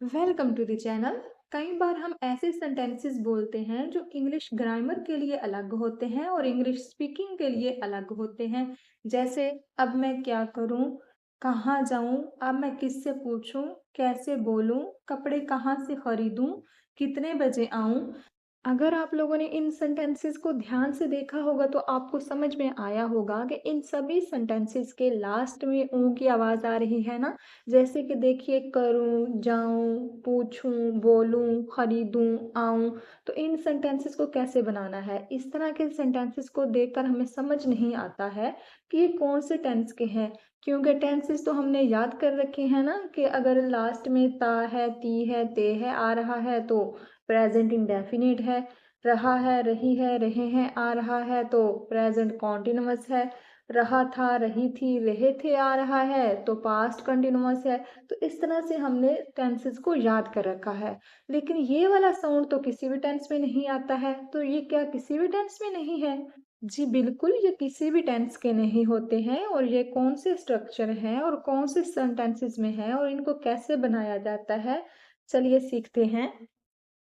Welcome to the channel. कई बार हम ऐसे सेंटेंसेस बोलते हैं जो इंग्लिश ग्रामर के लिए अलग होते हैं और इंग्लिश स्पीकिंग के लिए अलग होते हैं। जैसे अब मैं क्या करूं, कहाँ जाऊं, अब मैं किससे पूछूं, कैसे बोलूं, कपड़े कहाँ से खरीदूं, कितने बजे आऊं। अगर आप लोगों ने इन सेंटेंसेस को ध्यान से देखा होगा तो आपको समझ में आया होगा कि इन सभी सेंटेंसेस के लास्ट में ऊ की आवाज आ रही है ना। जैसे कि देखिए, करूं, जाऊं, पूछूं, बोलूं, खरीदूं, आऊं। तो इन सेंटेंसेस को कैसे बनाना है, इस तरह के सेंटेंसेस को देखकर हमें समझ नहीं आता है कि ये कौन से टेंस के हैं। क्योंकि टेंसेस तो हमने याद कर रखे हैं ना, कि अगर लास्ट में ता है, ती है, ते है आ रहा है तो प्रेजेंट इंडेफिनिट है। रहा है, रही है, रहे हैं आ रहा है तो प्रेजेंट कॉन्टिन्यूअस है। रहा था, रही थी, रहे थे आ रहा है तो पास्ट कंटिन्यूअस है। तो इस तरह से हमने टेंसेस को याद कर रखा है। लेकिन ये वाला साउंड तो किसी भी टेंस में नहीं आता है। तो ये क्या किसी भी टेंस में नहीं है? जी बिल्कुल, ये किसी भी टेंस के नहीं होते हैं। और ये कौन से स्ट्रक्चर हैं और कौन से सेंटेंसेस में है और इनको कैसे बनाया जाता है, चलिए सीखते हैं।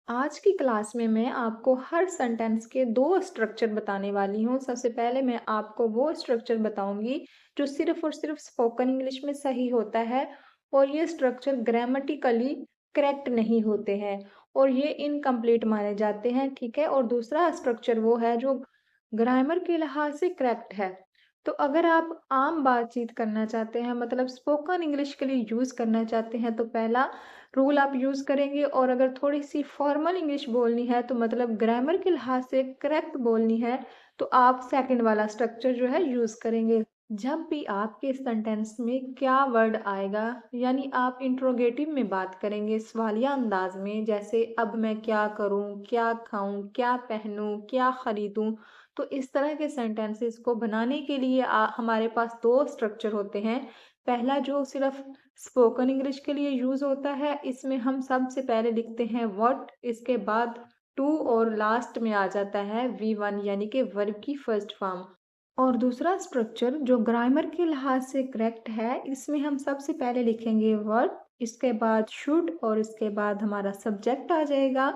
आज की क्लास में मैं आपको हर सेंटेंस के दो स्ट्रक्चर बताने वाली हूँ। सबसे पहले मैं आपको वो स्ट्रक्चर बताऊंगी जो सिर्फ और सिर्फ स्पोकन इंग्लिश में सही होता है, और ये स्ट्रक्चर ग्रामेटिकली करेक्ट नहीं होते हैं और ये इनकम्प्लीट माने जाते हैं, ठीक है। और दूसरा स्ट्रक्चर वो है जो ग्रामर के लिहाज से करेक्ट है। तो अगर आप आम बातचीत करना चाहते हैं, मतलब स्पोकन इंग्लिश के लिए यूज़ करना चाहते हैं, तो पहला रूल आप यूज़ करेंगे। और अगर थोड़ी सी फॉर्मल इंग्लिश बोलनी है, तो मतलब ग्रामर के लिहाज से करेक्ट बोलनी है, तो आप सेकंड वाला स्ट्रक्चर जो है यूज़ करेंगे। जब भी आपके सेंटेंस में क्या वर्ड आएगा, यानी आप इंट्रोगेटिव में बात करेंगे सवालिया अंदाज में, जैसे अब मैं क्या करूं, क्या खाऊं, क्या पहनूं, क्या खरीदूं। तो इस तरह के सेंटेंसेस को बनाने के लिए हमारे पास दो स्ट्रक्चर होते हैं। पहला जो सिर्फ स्पोकन इंग्लिश के लिए यूज होता है, इसमें हम सबसे पहले लिखते हैं व्हाट, इसके बाद टू और लास्ट में आ जाता है वी वन, यानी कि वर्ब की फर्स्ट फॉर्म। और दूसरा स्ट्रक्चर जो ग्रामर के लिहाज से करेक्ट है, इसमें हम सबसे पहले लिखेंगे वर्ब, इसके बाद शुड और इसके बाद हमारा सब्जेक्ट आ जाएगा,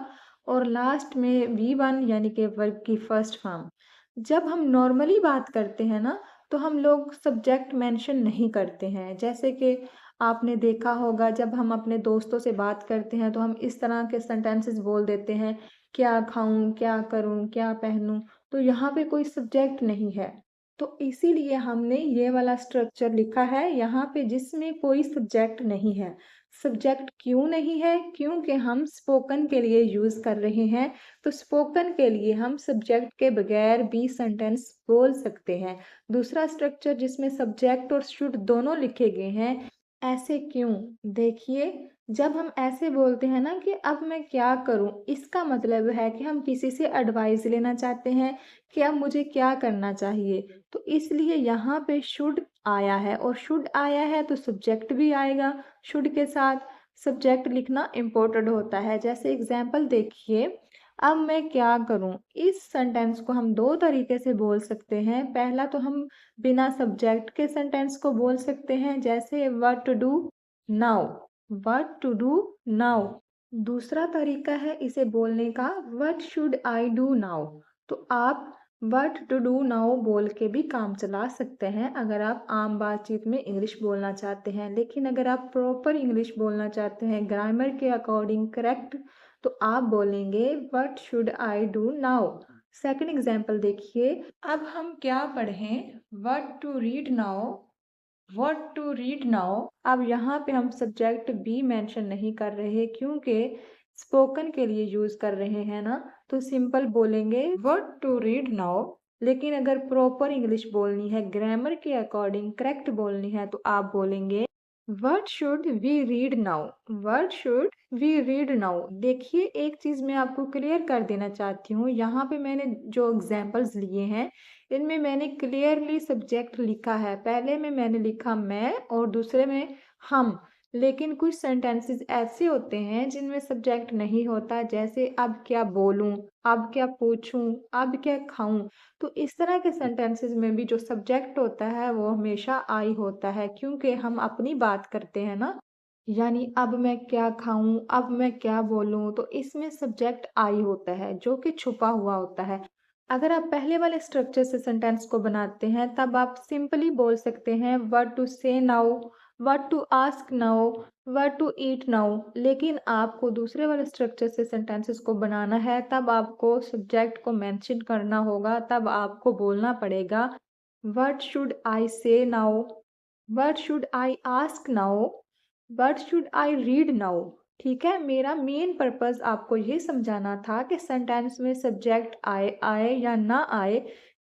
और लास्ट में वी वन यानी कि वर्ब की फर्स्ट फॉर्म। जब हम नॉर्मली बात करते हैं ना, तो हम लोग सब्जेक्ट मेंशन नहीं करते हैं। जैसे कि आपने देखा होगा, जब हम अपने दोस्तों से बात करते हैं तो हम इस तरह के सेंटेंसेस बोल देते हैं, क्या खाऊं, क्या करूं, क्या पहनूं। तो यहाँ पे कोई सब्जेक्ट नहीं है, तो इसीलिए हमने ये वाला स्ट्रक्चर लिखा है यहाँ पे, जिसमें कोई सब्जेक्ट नहीं है। सब्जेक्ट क्यों नहीं है? क्योंकि हम स्पोकन के लिए यूज कर रहे हैं। तो स्पोकन के लिए हम सब्जेक्ट के बगैर भी सेंटेंस बोल सकते हैं। दूसरा स्ट्रक्चर जिसमें सब्जेक्ट और शुड दोनों लिखे गए हैं, ऐसे क्यों? देखिए, जब हम ऐसे बोलते हैं ना कि अब मैं क्या करूं, इसका मतलब है कि हम किसी से एडवाइस लेना चाहते हैं कि अब मुझे क्या करना चाहिए। तो इसलिए यहाँ पे शुड आया है, और शुड आया है तो सब्जेक्ट भी आएगा। शुड के साथ सब्जेक्ट लिखना इम्पोर्टेंट होता है। जैसे एग्जाम्पल देखिए, अब मैं क्या करूं, इस सेंटेंस को हम दो तरीके से बोल सकते हैं। पहला तो हम बिना सब्जेक्ट के सेंटेंस को बोल सकते हैं, जैसे what to do now, what to do now. दूसरा तरीका है इसे बोलने का, what should I do now. तो आप व्हाट टू डू नाउ बोल के भी काम चला सकते हैं अगर आप आम बातचीत में इंग्लिश बोलना चाहते हैं। लेकिन अगर आप प्रॉपर इंग्लिश बोलना चाहते हैं ग्रामर के अकॉर्डिंग करेक्ट, तो आप बोलेंगे what should I do now. Second example देखिए, अब हम क्या पढ़ें, what to read now, what to read now. अब यहाँ पे हम सब्जेक्ट भी मेंशन नहीं कर रहे, क्योंकि स्पोकन के लिए यूज कर रहे हैं ना। तो सिंपल बोलेंगे व्हाट टू रीड नाउ। लेकिन अगर प्रॉपर इंग्लिश बोलनी है, ग्रामर के अकॉर्डिंग करेक्ट बोलनी है, तो आप बोलेंगे what should we read now, what should we read now. देखिए, एक चीज मैं आपको क्लियर कर देना चाहती हूँ, यहाँ पे मैंने जो एग्जाम्पल्स लिए हैं, इनमें मैंने क्लियरली सब्जेक्ट लिखा है। पहले में मैंने लिखा मैं और दूसरे में हम। लेकिन कुछ सेंटेंसेस ऐसे होते हैं जिनमें सब्जेक्ट नहीं होता, जैसे अब क्या बोलूं, अब क्या पूछूं, अब क्या खाऊं। तो इस तरह के सेंटेंसेस में भी जो सब्जेक्ट होता है वो हमेशा आई होता है, क्योंकि हम अपनी बात करते हैं ना। यानी अब मैं क्या खाऊँ, अब मैं क्या बोलूँ, तो इसमें सब्जेक्ट आई होता है, जो कि छुपा हुआ होता है। अगर आप पहले वाले स्ट्रक्चर से सेंटेंस को बनाते हैं, तब आप सिंपली बोल सकते हैं what to say now, what to ask now, what to eat now. लेकिन आपको दूसरे वाले स्ट्रक्चर से सेंटेंसेस को बनाना है, तब आपको सब्जेक्ट को मेंशन करना होगा, तब आपको बोलना पड़ेगा व्हाट शुड आई से now, what should I ask now, what should I read now. ठीक है, मेरा मेन पर्पस आपको ये समझाना था कि सेंटेंस में सब्जेक्ट आए आए या ना आए,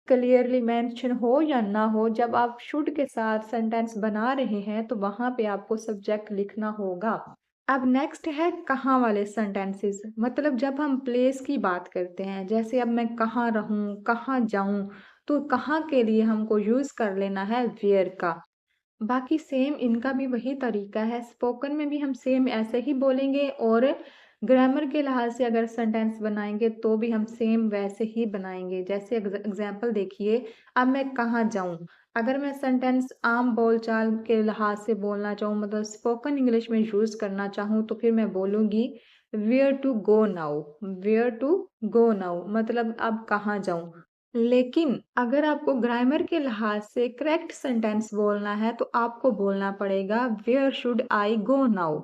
क्लियरली मेंशन हो या ना हो, जब आप शुड के साथ सेंटेंस बना रहे हैं तो वहां पे आपको सब्जेक्ट लिखना होगा। अब नेक्स्ट है कहाँ वाले सेंटेंसेस, मतलब जब हम प्लेस की बात करते हैं, जैसे अब मैं कहाँ रहूं, कहाँ जाऊं, तो कहाँ के लिए हमको यूज कर लेना है वेयर का। बाकी सेम इनका भी वही तरीका है, स्पोकन में भी हम सेम ऐसे ही बोलेंगे, और ग्रामर के लिहाज से अगर सेंटेंस बनाएंगे तो भी हम सेम वैसे ही बनाएंगे। जैसे एग्जांपल देखिए, अब मैं कहाँ जाऊं। अगर मैं सेंटेंस आम बोलचाल के लिहाज से बोलना चाहूँ, मतलब स्पोकन इंग्लिश में यूज करना चाहूँ, तो फिर मैं बोलूंगी where to go now, where to go now, मतलब अब कहाँ जाऊं। लेकिन अगर आपको ग्रामर के लिहाज से करेक्ट सेंटेंस बोलना है, तो आपको बोलना पड़ेगा where should I go now,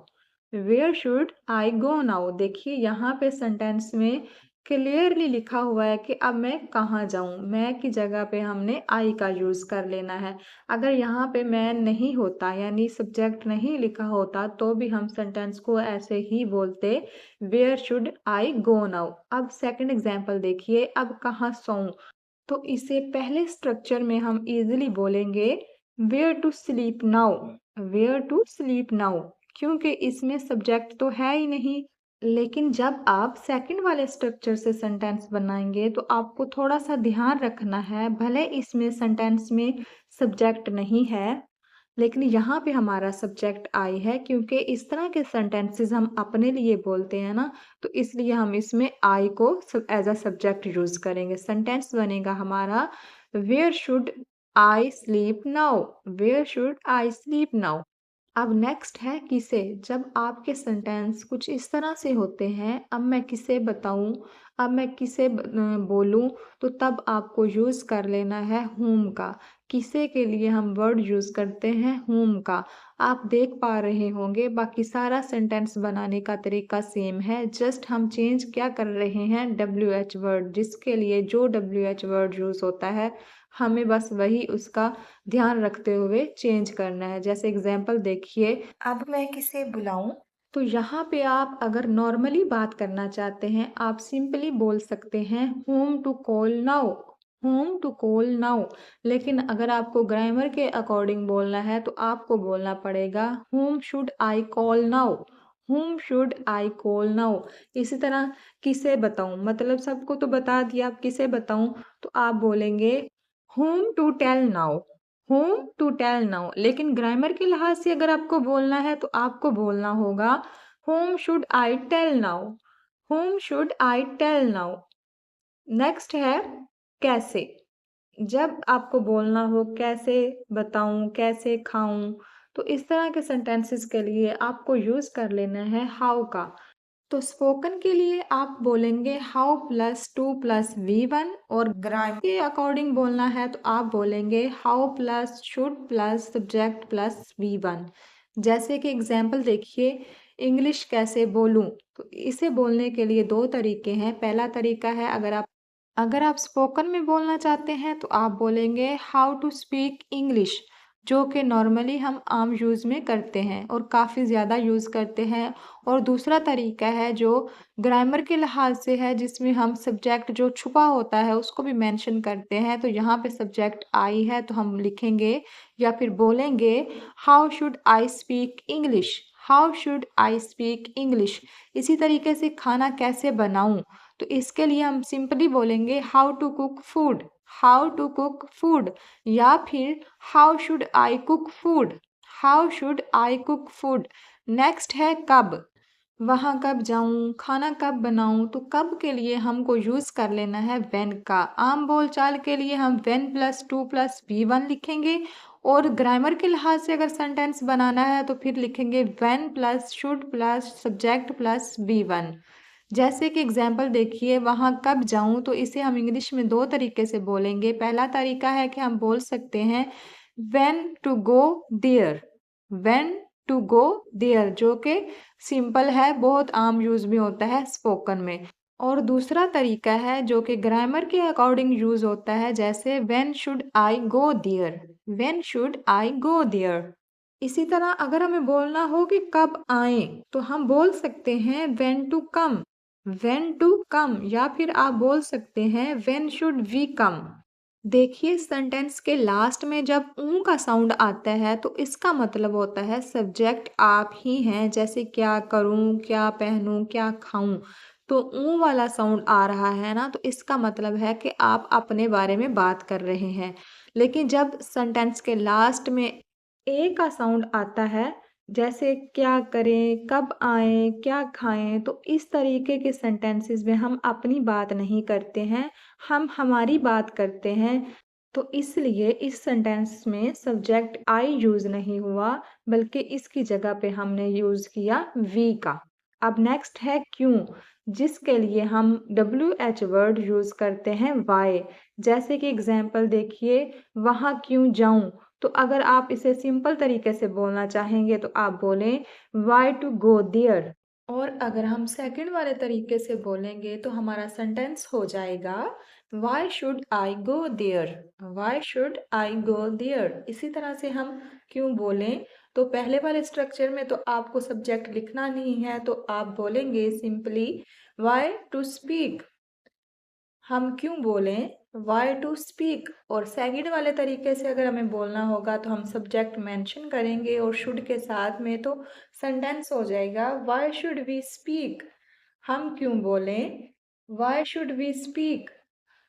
where should I go now. देखिए यहाँ पे सेंटेंस में क्लियरली लिखा हुआ है कि अब मैं कहाँ जाऊं, मैं की जगह पे हमने आई का यूज कर लेना है। अगर यहाँ पे मैं नहीं होता, यानी सब्जेक्ट नहीं लिखा होता, तो भी हम सेंटेंस को ऐसे ही बोलते where should I go now. अब सेकंड एग्जांपल देखिए, अब कहाँ सोऊं, तो इसे पहले स्ट्रक्चर में हम इजीली बोलेंगे where to sleep now, where to sleep now, क्योंकि इसमें सब्जेक्ट तो है ही नहीं। लेकिन जब आप सेकंड वाले स्ट्रक्चर से सेंटेंस बनाएंगे, तो आपको थोड़ा सा ध्यान रखना है, भले इसमें सेंटेंस में सब्जेक्ट नहीं है, लेकिन यहाँ पे हमारा सब्जेक्ट आई है, क्योंकि इस तरह के सेंटेंसेस हम अपने लिए बोलते हैं ना, तो इसलिए हम इसमें आई को एज अ सब्जेक्ट यूज करेंगे। सेंटेंस बनेगा हमारा where should I sleep now, where should I sleep now. अब नेक्स्ट है किसे। जब आपके सेंटेंस कुछ इस तरह से होते हैं, अब मैं किसे बताऊं, अब मैं किसे बोलूं, तो तब आपको यूज कर लेना है whom का। किसे के लिए हम वर्ड यूज करते हैं whom का। आप देख पा रहे होंगे बाकी सारा सेंटेंस बनाने का तरीका सेम है, जस्ट हम चेंज क्या कर रहे हैं, WH वर्ड, जिसके लिए जो WH वर्ड यूज होता है, हमें बस वही उसका ध्यान रखते हुए चेंज करना है। जैसे एग्जाम्पल देखिए, अब मैं किसे बुलाऊं, तो यहाँ पे आप अगर नॉर्मली बात करना चाहते हैं, आप सिंपली बोल सकते हैं whom to call now, whom to call now. लेकिन अगर आपको ग्रामर के अकॉर्डिंग बोलना है, तो आपको बोलना पड़ेगा whom should I call now, whom should I call now. इसी तरह किसे बताऊं, मतलब सबको तो बता दिया, आप किसे बताऊं, तो आप बोलेंगे whom to tell now, whom to tell now. लेकिन ग्रामर के लिहाज से अगर आपको बोलना है, तो आपको बोलना होगा whom should I tell now, whom should I tell now. Next है कैसे। जब आपको बोलना हो कैसे बताऊं, कैसे खाऊं, तो इस तरह के सेंटेंसेस के लिए आपको यूज कर लेना है हाउ का। तो स्पोकन के लिए आप बोलेंगे हाउ +2 + V1, और ग्रामर के अकॉर्डिंग बोलना है तो आप बोलेंगे how plus should plus subject plus V1। जैसे कि एग्जाम्पल देखिए, इंग्लिश कैसे बोलूं, तो इसे बोलने के लिए दो तरीके हैं। पहला तरीका है, अगर आप स्पोकन में बोलना चाहते हैं, तो आप बोलेंगे हाउ टू स्पीक इंग्लिश, जो कि नॉर्मली हम आम यूज़ में करते हैं और काफ़ी ज़्यादा यूज़ करते हैं। और दूसरा तरीका है जो ग्रामर के लिहाज से है, जिसमें हम सब्जेक्ट जो छुपा होता है उसको भी मेंशन करते हैं। तो यहाँ पे सब्जेक्ट आई है, तो हम लिखेंगे या फिर बोलेंगे how should I speak English, how should I speak English. इसी तरीके से खाना कैसे बनाऊं, तो इसके लिए हम सिंपली बोलेंगे how to cook food, how to cook food, या फिर how should I cook food, how should I cook food. Next है कब, वहाँ कब जाऊं, खाना कब बनाऊं, तो कब के लिए हमको यूज कर लेना है व्हेन का। आम बोलचाल के लिए हम व्हेन +2 + V1 लिखेंगे, और ग्रामर के लिहाज से अगर सेंटेंस बनाना है तो फिर लिखेंगे when plus should plus subject plus V1। जैसे कि एग्जाम्पल देखिए, वहाँ कब जाऊँ, तो इसे हम इंग्लिश में दो तरीके से बोलेंगे। पहला तरीका है कि हम बोल सकते हैं when to go there, when to go there, जो कि सिंपल है, बहुत आम यूज भी होता है स्पोकन में। और दूसरा तरीका है जो कि ग्रामर के अकॉर्डिंग यूज होता है, जैसे when should I go there, when should I go there. इसी तरह अगर हमें बोलना हो कि कब आए, तो हम बोल सकते हैं when to come, when to come, या फिर आप बोल सकते हैं व्हेन शुड वी कम। देखिए, सेंटेंस के लास्ट में जब ऊ का साउंड आता है तो इसका मतलब होता है सब्जेक्ट आप ही हैं, जैसे क्या करूं, क्या पहनूं, क्या खाऊं। तो ऊ वाला साउंड आ रहा है ना, तो इसका मतलब है कि आप अपने बारे में बात कर रहे हैं। लेकिन जब सेंटेंस के लास्ट में ए का साउंड आता है, जैसे क्या करें, कब आए, क्या खाएं, तो इस तरीके के सेंटेंसेस में हम अपनी बात नहीं करते हैं, हम हमारी बात करते हैं। तो इसलिए इस सेंटेंस में सब्जेक्ट आई यूज नहीं हुआ, बल्कि इसकी जगह पे हमने यूज किया वी का। अब नेक्स्ट है क्यों, जिसके लिए हम WH वर्ड यूज करते हैं वाई। जैसे कि एग्जाम्पल देखिए, वहाँ क्यों जाऊं, तो अगर आप इसे सिंपल तरीके से बोलना चाहेंगे तो आप बोलें वाई टू गो देयर। और अगर हम सेकंड वाले तरीके से बोलेंगे तो हमारा सेंटेंस हो जाएगा why should I go there, why should I go there. इसी तरह से हम क्यों बोलें, तो पहले वाले स्ट्रक्चर में तो आपको सब्जेक्ट लिखना नहीं है, तो आप बोलेंगे सिंपली वाई टू स्पीक, हम क्यों बोलें वाई टू स्पीक। और सेकंड वाले तरीके से अगर हमें बोलना होगा तो हम सब्जेक्ट मेंशन करेंगे और शुड के साथ में, तो सेंटेंस हो जाएगा वाई शुड वी स्पीक, हम क्यों बोलें, why should we speak.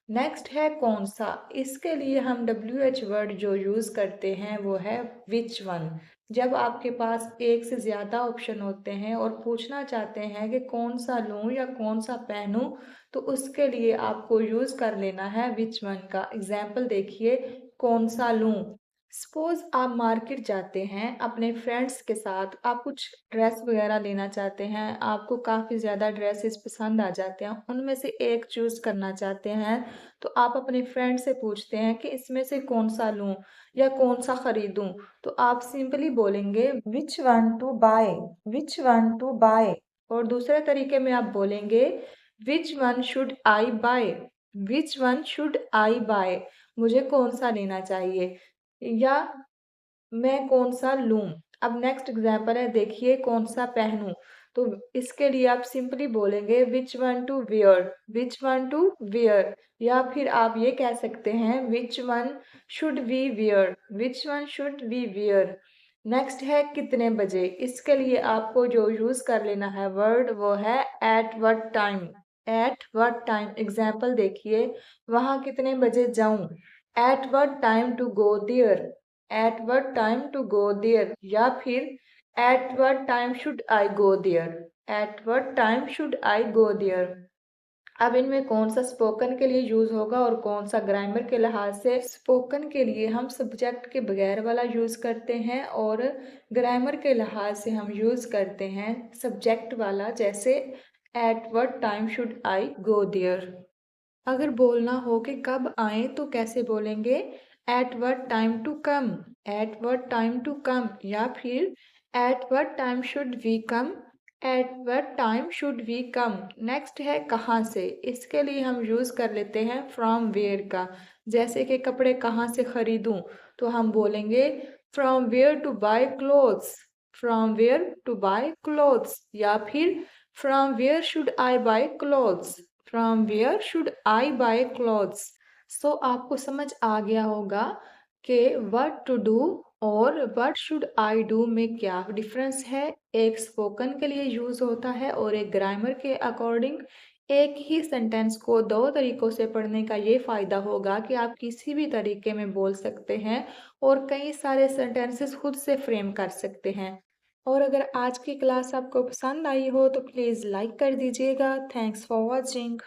Next है कौन सा, इसके लिए हम WH वर्ड जो यूज़ करते हैं वो है विच वन। जब आपके पास एक से ज़्यादा ऑप्शन होते हैं और पूछना चाहते हैं कि कौन सा लूँ या कौन सा पहनूँ, तो उसके लिए आपको यूज़ कर लेना है विच वन का। एग्जाम्पल देखिए, कौन सा लूँ। सपोज आप मार्केट जाते हैं अपने फ्रेंड्स के साथ, आप कुछ ड्रेस वगैरह लेना चाहते हैं, आपको काफ़ी ज़्यादा ड्रेसेस पसंद आ जाते हैं, उनमें से एक चूज़ करना चाहते हैं, तो आप अपने फ्रेंड से पूछते हैं कि इसमें से कौन सा लूं या कौन सा खरीदूं, तो आप सिंपली बोलेंगे which one to buy, which one to buy. और दूसरे तरीके में आप बोलेंगे which one should I buy, which one should I buy, मुझे कौन सा लेना चाहिए या मैं कौन सा लूं। अब नेक्स्ट एग्जाम्पल है देखिए, कौन सा पहनूं, तो इसके लिए आप सिंपली बोलेंगे which one to wear, which one to wear. या फिर आप ये कह सकते हैं which one should we wear, which one should we wear. Next है कितने बजे, इसके लिए आपको जो यूज कर लेना है वर्ड वो है at what time, at what time. Example देखिए, वहाँ कितने बजे जाऊं, at what time to go there, at what time to go there. या फिर at what time should I go there, at what time should I go there. अब इनमें कौन सा स्पोकन के लिए यूज होगा और कौन सा ग्रामर के लिहाज से। स्पोकन के लिए हम सब्जेक्ट के बगैर वाला यूज करते हैं और ग्रामर के लिहाज से हम यूज करते हैं सब्जेक्ट वाला, जैसे at what time should I go there. अगर बोलना हो कि कब आए तो कैसे बोलेंगे at what time to come, at what time to come. या फिर at what time should we come, at what time should we come. Next है कहाँ से, इसके लिए हम यूज़ कर लेते हैं फ्रॉम वेयर का। जैसे कि कपड़े कहाँ से खरीदूं, तो हम बोलेंगे from where to buy clothes, from where to buy clothes. या फिर from where should I buy clothes, from where should I buy clothes. So आपको समझ आ गया होगा कि व्हाट टू डू और व्हाट शुड आई डू में क्या डिफरेंस है। एक स्पोकन के लिए यूज होता है और एक ग्रामर के अकॉर्डिंग। एक ही सेंटेंस को दो तरीकों से पढ़ने का ये फ़ायदा होगा कि आप किसी भी तरीके में बोल सकते हैं और कई सारे सेंटेंसेस खुद से फ्रेम कर सकते हैं। और अगर आज की क्लास आपको पसंद आई हो तो प्लीज़ लाइक कर दीजिएगा। Thanks for watching.